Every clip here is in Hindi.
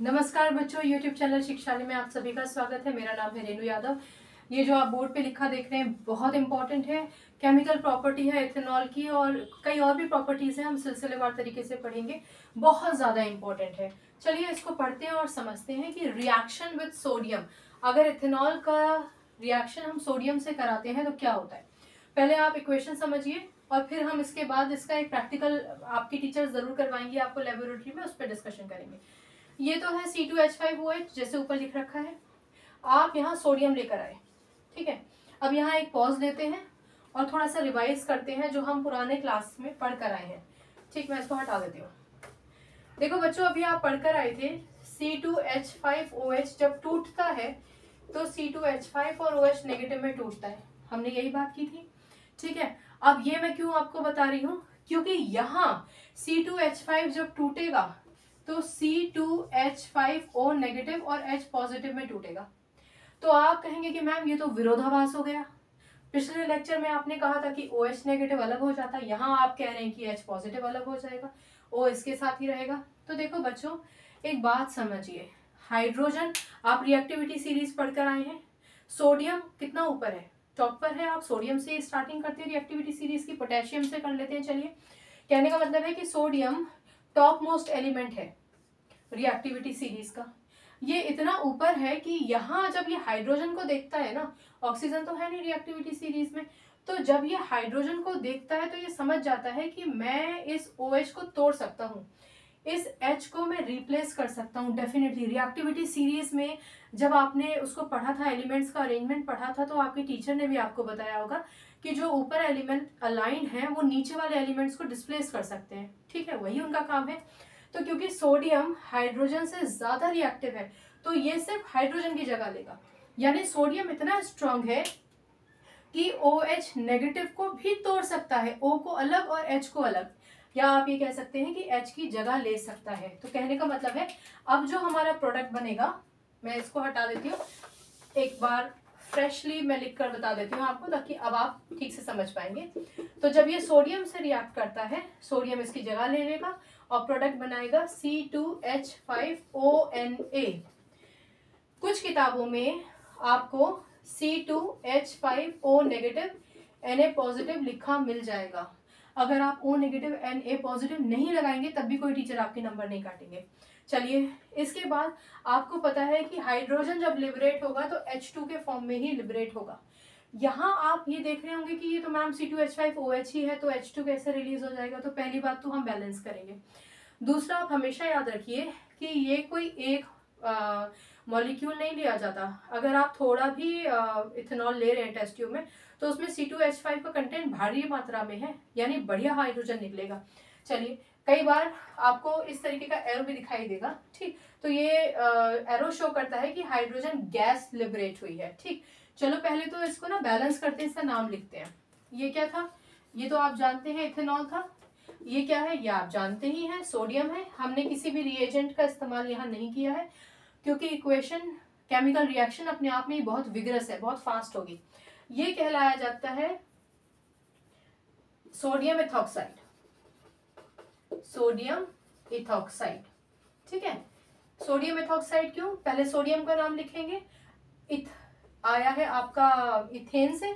नमस्कार बच्चों, YouTube चैनल शिक्षालय में आप सभी का स्वागत है। मेरा नाम है रेणु यादव। ये जो आप बोर्ड पे लिखा देख रहे हैं बहुत इंपॉर्टेंट है। केमिकल प्रॉपर्टी है इथेनॉल की और कई और भी प्रॉपर्टीज़ हैं, हम सिलसिलेवार तरीके से पढ़ेंगे। बहुत ज़्यादा इंपॉर्टेंट है। चलिए इसको पढ़ते हैं और समझते हैं कि रिएक्शन विद सोडियम, अगर इथेनॉल का रिएक्शन हम सोडियम से कराते हैं तो क्या होता है। पहले आप इक्वेशन समझिए और फिर हम इसके बाद इसका एक प्रैक्टिकल आपकी टीचर ज़रूर करवाएंगी आपको लेबोरेटरी में, उस पर डिस्कशन करेंगे। ये तो है C2H5OH जैसे ऊपर लिख रखा है। आप यहाँ सोडियम लेकर आए, ठीक है। अब यहाँ एक पॉज लेते हैं और थोड़ा सा रिवाइज करते हैं जो हम पुराने क्लास में पढ़ कर आए हैं। ठीक, मैं इसको हटा देती हूँ। देखो बच्चों, अभी आप पढ़कर आए थे C2H5OH जब टूटता है तो C2H5 और OH नेगेटिव में टूटता है। हमने यही बात की थी, ठीक है। अब ये मैं क्यों आपको बता रही हूँ, क्योंकि यहाँ C2H5 जब टूटेगा तो C2H5O नेगेटिव और H पॉजिटिव में टूटेगा। तो आप कहेंगे कि मैम ये तो विरोधाभास हो गया। पिछले लेक्चर में आपने कहा था कि OH नेगेटिव अलग हो जाता है, यहाँ आप कह रहे हैं कि H पॉजिटिव अलग हो जाएगा, O इसके साथ ही रहेगा। तो देखो बच्चों, एक बात समझिए, हाइड्रोजन, आप रिएक्टिविटी सीरीज पढ़कर आए हैं। सोडियम कितना ऊपर है, टॉप पर है। आप सोडियम से स्टार्टिंग करते हैं रिएक्टिविटी सीरीज की, पोटेशियम से कर लेते हैं। चलिए, कहने का मतलब है कि सोडियम टॉप मोस्ट एलिमेंट है रिएक्टिविटी सीरीज का। ये इतना ऊपर है कि यहाँ जब ये हाइड्रोजन को देखता है ना, ऑक्सीजन तो है नहीं रिएक्टिविटी सीरीज में, तो जब ये हाइड्रोजन को देखता है तो ये समझ जाता है कि मैं इस OH को तोड़ सकता हूँ, इस H को मैं रिप्लेस कर सकता हूँ। डेफिनेटली रिएक्टिविटी सीरीज में जब आपने उसको पढ़ा था, एलिमेंट्स का अरेंजमेंट पढ़ा था, तो आपके टीचर ने भी आपको बताया होगा कि जो ऊपर एलिमेंट अलाइंड है वो नीचे वाले एलिमेंट्स को डिस्प्लेस कर सकते हैं, ठीक है, वही उनका काम है। तो क्योंकि सोडियम हाइड्रोजन से ज्यादा रिएक्टिव है तो ये सिर्फ हाइड्रोजन की जगह लेगा, यानी सोडियम इतना स्ट्रांग है कि OH नेगेटिव को भी तोड़ सकता है, O को अलग और H को अलग, या आप ये कह सकते हैं कि H की जगह ले सकता है। तो कहने का मतलब है अब जो हमारा प्रोडक्ट बनेगा, मैं इसको हटा देती हूँ, एक बार फ्रेशली मैं लिख कर बता देती हूँ आपको ताकि अब आप ठीक से समझ पाएंगे। तो जब ये सोडियम से रिएक्ट करता है, सोडियम इसकी जगह ले लेगा और प्रोडक्ट बनाएगा C2H5ONA। कुछ किताबों में आपको C2H5O नेगेटिव Na पॉजिटिव लिखा मिल जाएगा। अगर आप O नेगेटिव Na पॉजिटिव नहीं लगाएंगे तब भी कोई टीचर आपके नंबर नहीं काटेंगे। चलिए, इसके बाद आपको पता है कि हाइड्रोजन जब लिबरेट होगा तो H2 के फॉर्म में ही लिबरेट होगा। यहाँ आप ये देख रहे होंगे कि ये तो मैम C2H5OH ही है, तो H2 कैसे रिलीज हो जाएगा। तो पहली बात तो हम बैलेंस करेंगे। दूसरा, आप हमेशा याद रखिए कि ये कोई एक मॉलिक्यूल नहीं लिया जाता। अगर आप थोड़ा भी इथेनॉल ले रहे हैं टेस्ट ट्यूब में तो उसमें C2H5 का कंटेंट भारी मात्रा में है, यानी बढ़िया हाइड्रोजन निकलेगा। चलिए, कई बार आपको इस तरीके का एरो भी दिखाई देगा, ठीक। तो ये एरो शो करता है कि हाइड्रोजन गैस लिबरेट हुई है, ठीक। चलो पहले तो इसको ना बैलेंस करते हैं, इसका नाम लिखते हैं। ये क्या था, ये तो आप जानते हैं इथेनॉल था। ये क्या है, ये आप जानते ही हैं, सोडियम है। हमने किसी भी रिएजेंट का इस्तेमाल यहाँ नहीं किया है क्योंकि इक्वेशन, केमिकल रिएक्शन अपने आप में ही बहुत विगरस है, बहुत फास्ट होगी। ये कहलाया जाता है सोडियम इथॉक्साइड, सोडियम इथॉक्साइड, ठीक है। सोडियम इथॉक्साइड क्यों, पहले सोडियम का नाम लिखेंगे। इथ आया है आपका इथेन से,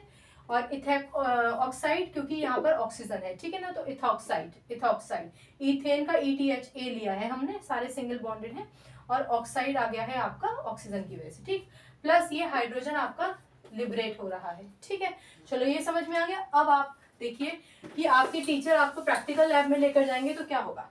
और इथेक ऑक्साइड क्योंकि यहाँ पर ऑक्सीजन है, ठीक है ना। तो इथॉक्साइड, इथॉक्साइड, इथेन का ETHA लिया है हमने, सारे सिंगल बॉन्डेड हैं, और ऑक्साइड आ गया है आपका ऑक्सीजन की वजह से, ठीक। प्लस ये हाइड्रोजन आपका लिबरेट हो रहा है, ठीक है। चलो ये समझ में आ गया। अब आप देखिए कि आपके टीचर आपको प्रैक्टिकल लैब में लेकर जाएंगे तो क्या होगा।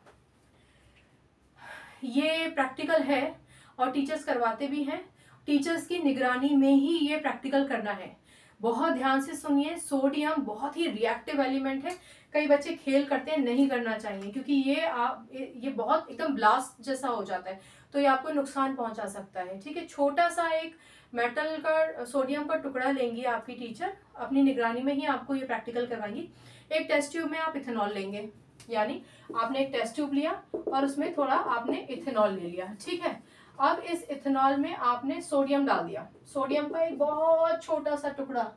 ये प्रैक्टिकल है और टीचर्स करवाते भी हैं, टीचर्स की निगरानी में ही ये प्रैक्टिकल करना है। बहुत ध्यान से सुनिए, सोडियम बहुत ही रिएक्टिव एलिमेंट है। कई बच्चे खेल करते हैं, नहीं करना चाहिए क्योंकि ये बहुत एकदम ब्लास्ट जैसा हो जाता है, तो ये आपको नुकसान पहुंचा सकता है, ठीक है। छोटा सा एक मेटल का, सोडियम का टुकड़ा लेंगी आपकी टीचर, अपनी निगरानी में ही आपको ये प्रैक्टिकल करवाएंगी। एक टेस्ट ट्यूब में आप इथेनॉल लेंगे, यानी आपने एक टेस्ट ट्यूब लिया और उसमें थोड़ा आपने इथेनॉल ले लिया, ठीक है। अब इस इथेनॉल में आपने सोडियम डाल दिया, सोडियम का एक बहुत छोटा सा टुकड़ा,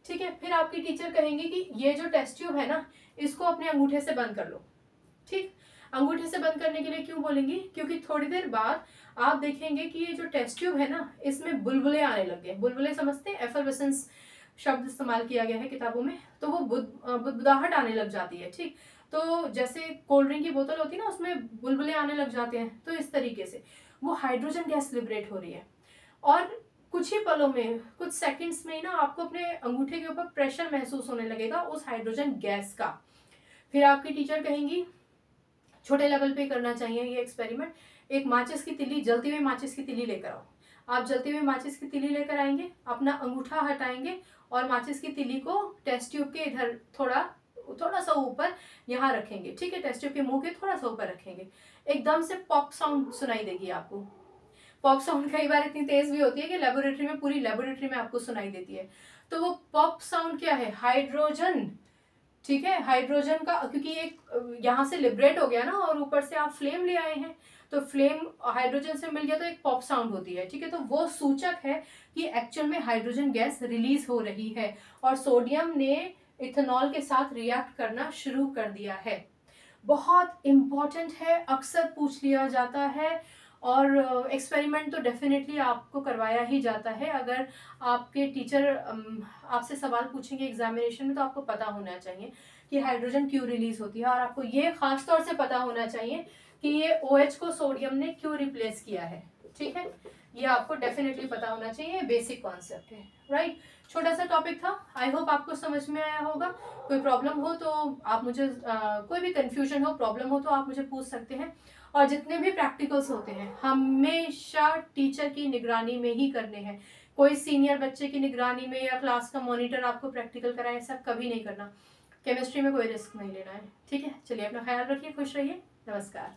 ठीक है। फिर आपकी टीचर कहेंगे कि ये जो टेस्ट ट्यूब है ना, इसको अपने अंगूठे से बंद कर लो, ठीक। अंगूठे से बंद करने के लिए क्यों बोलेंगी, क्योंकि थोड़ी देर बाद आप देखेंगे कि ये जो टेस्ट ट्यूब है ना, इसमें बुलबुले आने लग गए। बुलबुले समझते हैं, एफरवेसेंस शब्द इस्तेमाल किया गया है किताबों में, तो वो बुदबुदाहट आने लग जाती है। ठीक, तो जैसे कोल्ड ड्रिंक की बोतल होती है ना, उसमें बुलबुले आने लग जाते हैं, तो इस तरीके से वो हाइड्रोजन गैस लिबरेट हो रही है। और कुछ ही पलों में, कुछ सेकंड्स में ही ना आपको अपने अंगूठे के ऊपर प्रेशर महसूस होने लगेगा उस हाइड्रोजन गैस का। फिर आपकी टीचर कहेंगी छोटे लेवल पे करना चाहिए ये एक्सपेरिमेंट, एक माचिस की तिल्ली, जलती हुई माचिस की तिल्ली लेकर आओ। आप जलती हुई माचिस की तिल्ली लेकर आएंगे, अपना अंगूठा हटाएंगे और माचिस की तिल्ली को टेस्ट ट्यूब के इधर थोड़ा सा ऊपर यहाँ रखेंगे। ठीक है, टेस्ट ट्यूब के मुंह के थोड़ा सा ऊपर रखेंगे। एकदम से पॉप साउंड सुनाई देगी आपको। पॉप साउंड कई बार इतनी तेज भी होती है कि लेबोरेटरी में, पूरी लेबोरेटरी में आपको सुनाई देती है। तो वो पॉप साउंड क्या है, हाइड्रोजन। ठीक है, हाइड्रोजन का, क्योंकि एक यहाँ से लिबरेट हो गया ना और ऊपर से आप फ्लेम ले आए हैं, तो फ्लेम हाइड्रोजन से मिल गया तो एक पॉप साउंड होती है। ठीक है, तो वो सूचक है कि एक्चुअल में हाइड्रोजन गैस रिलीज हो रही है और सोडियम ने इथेनॉल के साथ रिएक्ट करना शुरू कर दिया है। बहुत इंपॉर्टेंट है, अक्सर पूछ लिया जाता है और एक्सपेरिमेंट तो डेफिनेटली आपको करवाया ही जाता है। अगर आपके टीचर आपसे सवाल पूछेंगे एग्जामिनेशन में, तो आपको पता होना चाहिए कि हाइड्रोजन क्यों रिलीज होती है, और आपको ये खास तौर से पता होना चाहिए कि ये OH को सोडियम ने क्यों रिप्लेस किया है। ठीक है, ये आपको डेफिनेटली पता होना चाहिए, बेसिक कॉन्सेप्ट है, राइट। छोटा सा टॉपिक था, आई होप आपको समझ में आया होगा। कोई प्रॉब्लम हो तो आप मुझे कोई भी कंफ्यूजन हो, प्रॉब्लम हो तो आप मुझे पूछ सकते हैं। और जितने भी प्रैक्टिकल्स होते हैं हमेशा टीचर की निगरानी में ही करने हैं। कोई सीनियर बच्चे की निगरानी में या क्लास का मॉनिटर आपको प्रैक्टिकल कराए, ऐसा कभी नहीं करना। केमिस्ट्री में कोई रिस्क नहीं लेना है। ठीक है, चलिए अपना ख्याल रखिए, खुश रहिए, नमस्कार।